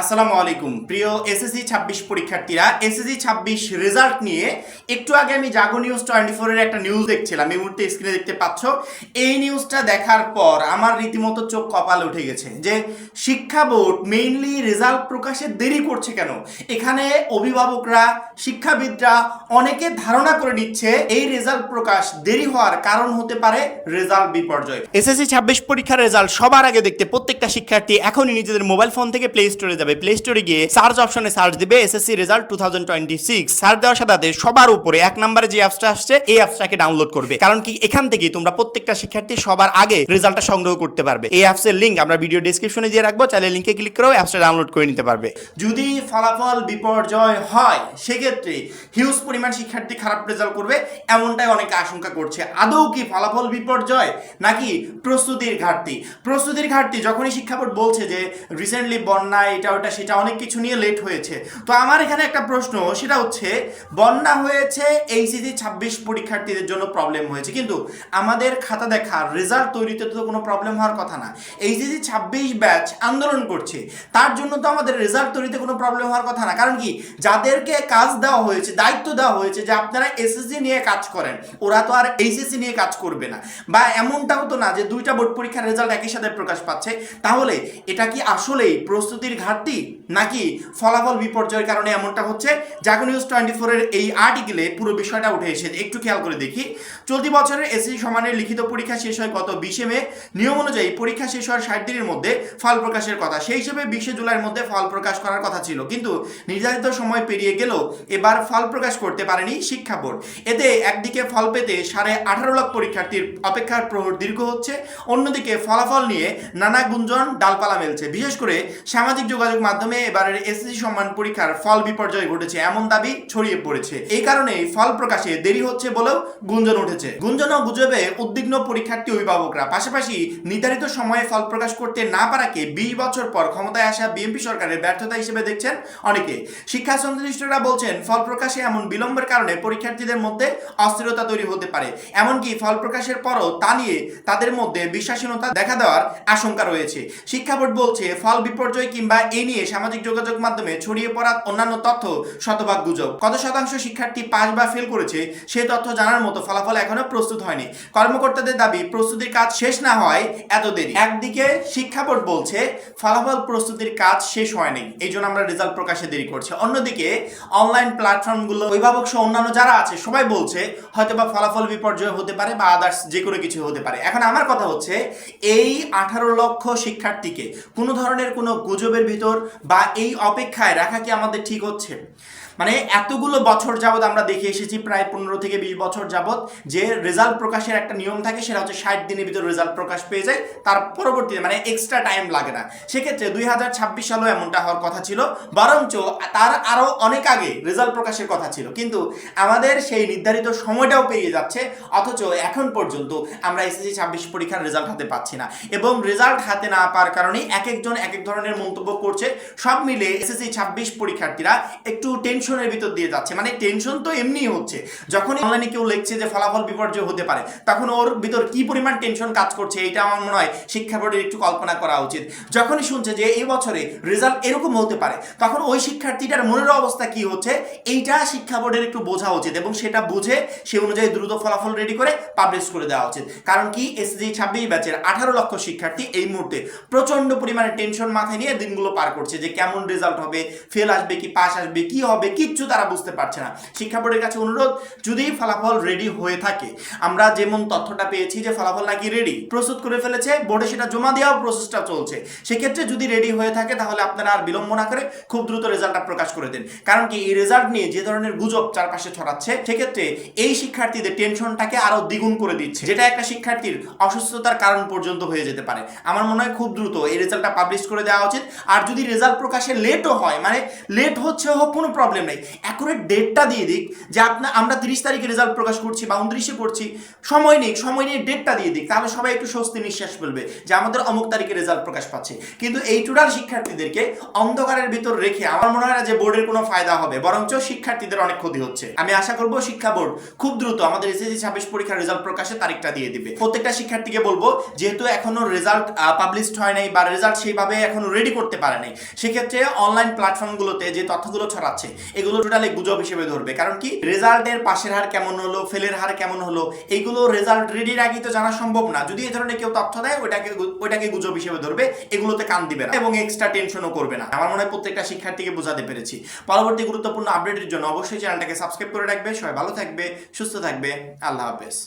আসসালামু আলাইকুম প্রিয় এসএসসি 26 পরীক্ষার্থীরা, এসএসসি 26 রেজাল্ট নিয়ে একটু আগে আমি জাগো নিউজ 24 এর একটা নিউজ দেখছিলাম। এই মুহূর্তে স্ক্রিনে দেখতে পাচ্ছ। এই নিউজটা দেখার পর আমার রীতিমতো চোখ কপাল উঠে গেছে যে শিক্ষা বোর্ড মেইনলি রেজাল্ট প্রকাশে দেরি করছে কেন। এখানে অভিভাবকরা, শিক্ষাবিদরা অনেকে ধারণা করে নিচ্ছে এই রেজাল্ট প্রকাশ দেরি হওয়ার কারণ হতে পারে রেজাল্ট বিপর্যয়। এসএসসি 26 পরীক্ষার রেজাল্ট সবার আগে দেখতে প্রত্যেকটা শিক্ষার্থী এখনই নিজেদের মোবাইল ফোন থেকে প্লে স্টোরে যাবে। প্লে স্টোরে গিয়ে সার্চ অপশনে সার্চ দিবে এসএসসি রেজাল্ট 2026। সার্চ দেওয়ার সাথে সবার উপরে এক নম্বরে যে অ্যাপসটা আসছে এই অ্যাপসটাকে ডাউনলোড করবে, কারণ কি এখান থেকেই তোমরা প্রত্যেকটা শিক্ষার্থী সবার আগে রেজাল্টটা সংগ্রহ করতে পারবে। এই অ্যাপসের লিংক আমরা ভিডিও ডেসক্রিপশনে দিয়ে রাখবো, চাইলে লিংকে ক্লিক করেও অ্যাপসটা ডাউনলোড করে নিতে পারবে। যদি ফলাফল বিপর্যয় হয় সেক্ষেত্রে হিউজ পরিমাণ শিক্ষার্থী খারাপ রেজাল্ট করবে, এমনটাই অনেকে আশঙ্কা করছে। আদৌ কি ফলাফল বিপর্যয় নাকি প্রস্তুতির ঘাটতি? প্রস্তুতির ঘাটতি যখনই শিক্ষা বোর্ড বলছে যে রিসেন্টলি বন্যা এটা ওটা সেটা অনেক কিছু নিয়ে লেট হয়েছে। তো আমার এখানে একটা প্রশ্ন, সেটা হচ্ছে বন্যা হয়েছে এইচএসসি 26 পরীক্ষার্থীদের জন্য প্রবলেম হয়েছে, কিন্তু আমাদের খাতা দেখা রেজাল্ট তৈরিতে তো কোনো প্রবলেম হওয়ার কথা না। এইচএসসি 26 ব্যাচ আন্দোলন করছে, তার জন্য তো আমাদের রেজাল্ট তৈরিতে কোনো প্রবলেম হওয়ার কথা না। কারণ কি যাদেরকে কাজ দেওয়া হয়েছে, দায়িত্ব দেওয়া হয়েছে যে আপনারা এসএসসি নিয়ে কাজ করেন, ওরা তো আর এইচএসসি নিয়ে কাজ করবে না। বা এমনটাও তো না যে দুইটা বোর্ড পরীক্ষার রেজাল্ট একই সাথে প্রকাশ পাচ্ছে। তাহলে এটা কি আসলেই প্রস্তুতির ঘাটতি নাকি ফলাফল বিপর্যয়ের কারণে এমনটা হচ্ছে? জাগো নিউজ 24 এর এই আর্টিকেলে পুরো বিষয়টা উঠে এসেছে। একটু খেয়াল করে দেখি। চলতি বছরের এসএসসি সমানের লিখিত পরীক্ষা শেষ হয় গত 20 মে। নিয়ম অনুযায়ী পরীক্ষা শেষ হওয়ার 60 দিনের মধ্যে ফল প্রকাশের কথা। সেই হিসেবে 20 জুলাইয়ের মধ্যে ফল প্রকাশ করার কথা ছিল, কিন্তু নির্ধারিত সময় পেরিয়ে গেলেও এবার ফল প্রকাশ করতে পারেনি শিক্ষা বোর্ড। এতে একদিকে ফল পেতে 18.5 লাখ পরীক্ষার্থীর অপেক্ষার প্রহর দীর্ঘ হচ্ছে, অন্যদিকে ফলাফল নিয়ে নানা গুঞ্জন ডালপালা মেলছে। বিশেষ করে সামাজিক যোগাযোগ মাধ্যমে এবারের এসএসসি সম্মান পরীক্ষার ফল বিপর্যয় ঘটেছে এমন দাবি ছড়িয়ে পড়েছে। এই কারণেই ফল প্রকাশে দেরি হচ্ছে বলেও গুঞ্জন উঠেছে। গুঞ্জন ও গুজবে উদ্বিগ্ন পরীক্ষার্থী অভিভাবকরা। পাশাপাশি নির্ধারিত সময়ে ফল প্রকাশ করতে না পারাকে 20 বছর পর ক্ষমতায় আসা বিএনপি সরকারের ব্যর্থতা হিসেবে দেখছেন অনেকে। শিক্ষা সংশ্লিষ্টরা বলছেন ফল প্রকাশে এমন বিলম্বের কারণে পরীক্ষার্থীদের মধ্যে অস্থিরতা তৈরি হতে পারে। এমনকি ফল প্রকাশের পরও তা নিয়ে তাদের মধ্যে বিশ্বাসহীনতা দেখা দেওয়ার আশঙ্কা রয়েছে। শিক্ষা বোর্ড বলছে ফল বিপর্যয় কিংবা এ নিয়ে সামাজিক যোগাযোগ মাধ্যমে ছড়িয়ে পড়া অন্যান্য তথ্য শতভাগ গুজব। কত শতাংশ শিক্ষার্থী পাস বা ফেল করেছে সে তথ্য জানার মতো ফলাফল এখনো প্রস্তুত হয়নি। কর্মকর্তাদের দাবি প্রস্তুতির কাজ শেষ না হয় এত দেরি। একদিকে শিক্ষা বোর্ড বলছে ফলাফল প্রস্তুতির কাজ শেষ হয়নি, এই জন্য আমরা রেজাল্ট প্রকাশে দেরি করছি। অন্যদিকে অনলাইন প্ল্যাটফর্মগুলো, অভিভাবক সহ অন্যান্য যারা আছে সবাই বলছে হয়তো বা ফলাফল বিপর্যয় হতে পারে বা আদার্স যে কোনো কিছু হতে পারে। এখন আমার কথা হচ্ছে এই 18 লক্ষ শিক্ষার্থীকে কোনো ধরনের কোনো গুজবের ভিতর বা এই অপেক্ষায় রাখা কি আমাদের ঠিক হচ্ছে? মানে এতগুলো বছর যাবত আমরা দেখে এসেছি, প্রায় 15 থেকে 20 বছর যাবত যে রেজাল্ট প্রকাশের একটা নিয়ম থাকে, সেটা হচ্ছে 60 দিনের ভিতর রেজাল্ট প্রকাশ পেয়ে যায়, তার পরবর্তীতে মানে এক্সট্রা টাইম লাগে না। সেক্ষেত্রে 2026 সালেও এমনটা হওয়ার কথা ছিল, বরঞ্চ তার আরও অনেক আগে রেজাল্ট প্রকাশের কথা ছিল, কিন্তু আমাদের সেই নির্ধারিত সময়টাও পেরিয়ে যাচ্ছে, অথচ এখন পর্যন্ত আমরা এসএসসি 26 পরীক্ষার রেজাল্ট হাতে পাচ্ছি না। এবং রেজাল্ট হাতে না পাওয়ার কারণে এক একজন এক এক ধরনের মন্তব্য করছে। সব মিলে এসএসসি 26 পরীক্ষার্থীরা একটু টেনশনের ভিতর দিয়ে যাচ্ছে। মানে টেনশন তো এমনিই হচ্ছে, যখন অনলাইনে কেউ লিখছে যে ফলাফল বিপর্যয় হতে পারে, তখন ওর ভিতর কি পরিমাণ টেনশন কাজ করছে এটা আমার মনে হয় শিক্ষা বোর্ডের একটু কল্পনা করা উচিত। যখনই শুনছে যে এই বছরে রেজাল্ট এরকম হতে পারে, তখন ওই শিক্ষার্থীটার মনের অবস্থা কি হচ্ছে এইটা শিক্ষা বোর্ডের একটু বোঝা উচিত, এবং সেটা বুঝে সে অনুযায়ী দ্রুত ফলাফল রেডি করে পাবলিশ করে দেওয়া উচিত। কারণ কি এসএসসি 26 ব্যাচের 18 লক্ষ শিক্ষার্থী এই মুহূর্তে প্রচন্ড পরিমাণে টেনশন মাথায় নিয়ে দিনগুলো পার করছে যে কেমন রেজাল্ট হবে, ফেল আসবে কি পাস আসবে, কি হবে কিচ্ছু তারা বুঝতে পারছে না। শিক্ষা বোর্ডের কাছে অনুরোধ, যদি ফলাফল রেডি হয়ে থাকে, আমরা যেমন তথ্যটা পেয়েছি যে ফলাফল নাকি রেডি প্রস্তুত করে ফেলেছে বোর্ডে, সেটা জমা দেওয়ার প্রসেসটা চলছে, সেক্ষেত্রে যদি রেডি হয়ে থাকে তাহলে আপনারা আর বিলম্ব না করে খুব দ্রুত রেজাল্টটা প্রকাশ করে দেন। কারণ কি এই রেজাল্ট নিয়ে যে ধরনের গুজব চারপাশে ছড়াচ্ছে, সেক্ষেত্রে এই শিক্ষার্থীদের টেনশনটাকে আরো দ্বিগুণ করে দিচ্ছে, যেটা একটা শিক্ষার্থীর অসুস্থতার কারণ পর্যন্ত হয়ে যেতে পারে। আমার মনে হয় খুব দ্রুত এই রেজাল্টটা পাবলিশ করে দেওয়া উচিত। আর যদি রেজাল্ট প্রকাশে লেটও হয়, মানে লেট হচ্ছে হোক কোনো প্রবলেম নাই, অ্যাকুরেট ডেটটা দিয়ে দিক যে আমরা 30 তারিখে রেজাল্ট প্রকাশ করছি বা 29-এ করছি, সময় নিয়ে ডেটটা দিয়ে দিক, তাহলে সবাই একটু স্বস্তি নিঃশ্বাস ফেলবে যে আমাদের অমুক তারিখে রেজাল্ট প্রকাশ পাচ্ছে। কিন্তু এই টোটাল শিক্ষার্থীদেরকে অন্ধকারের ভিতর রেখে আমার মনে হয় না যে বোর্ডের কোনো ফায়দা হবে, বরঞ্চ শিক্ষার্থীদের অনেক ক্ষতি হচ্ছে। আমি আশা করব শিক্ষা বোর্ড খুব দ্রুত আমাদের এসএসসি 26 পরীক্ষার রেজাল্ট প্রকাশের তারিখটা দিয়ে দিবে। প্রত্যেকটা শিক্ষার্থীকে বলবো, যেহেতু এখনো রেজাল্ট পাবলিশড হয় নাই বা রেজাল্ট সেইভাবে এখনো রেডি করতে পারে নাই, সেক্ষেত্রে অনলাইন প্ল্যাটফর্মগুলোতে যে তথ্যগুলো ছড়াচ্ছে এগুলো টোটালি গুজব হিসেবে ধরবে। কারণ কি, রেজাল্টের পাশের হার কেমন হলো, ফেলের হার কেমন হলো, এইগুলো রেজাল্ট রেডির আগে তো জানা সম্ভব না। যদি এই ধরনের কেউ তথ্য দেয় ওইটাকে গুজব হিসেবে ধরবে, এগুলোতে কান দিবে না এবং এক্সট্রা টেনশনও করবে না। আমার মনে হয় প্রত্যেকটা শিক্ষার্থীকে বোঝাতে পেরেছি। পরবর্তী গুরুত্বপূর্ণ আপডেটের জন্য অবশ্যই চ্যানেলটাকে সাবস্ক্রাইব করে রাখবে। সবাই ভালো থাকবে, সুস্থ থাকবে। আল্লাহ হাফেজ।